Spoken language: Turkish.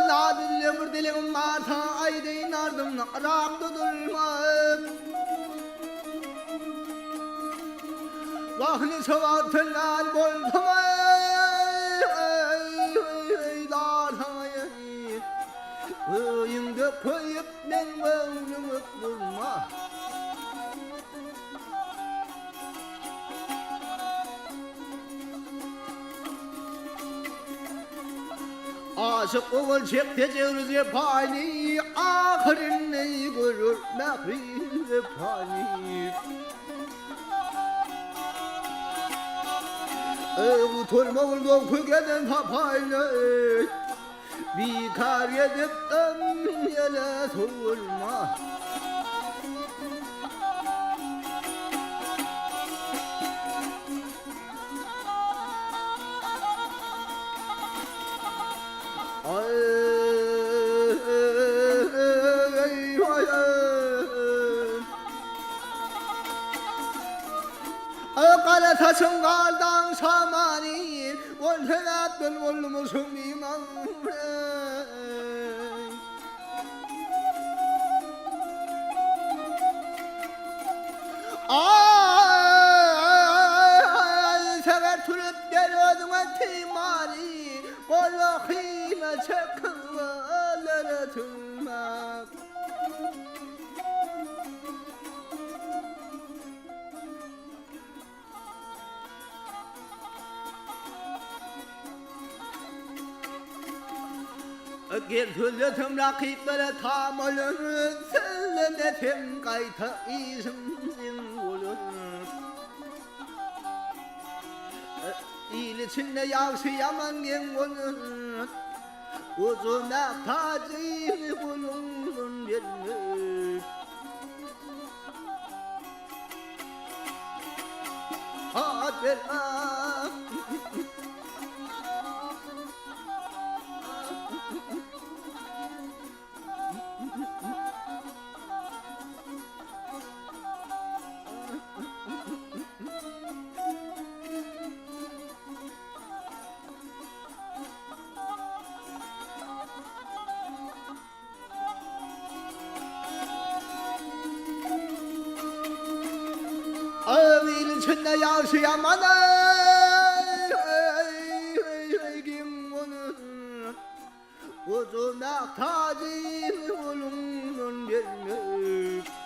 Nadille bir dilim varsa aydeyin ardımda rakta durmaz. Vahli sıvatından boltamay darhamay. Köyünde koyup ben bağlımı durma. Aşık oğul çekti cevrize pani, ahirini görür mehrize pani. Uturma oğul kükeden tapayla, vikar edip yele sorma. Kale taşın kardan samani, Voltenattın olmuşum iman. Ay, sever türüp geliyordun timari, Kolla hime çakılları tırmak. Gerçülütüm rakiplere tam olur, Selledetim kayta izin olur. İl içinde yavşı yaman gen olur, Uzuna tacı bulunun vermiş. Haber Ağıl içinde yaşayaman kim olur, Uzun tacı bulunun vermiş.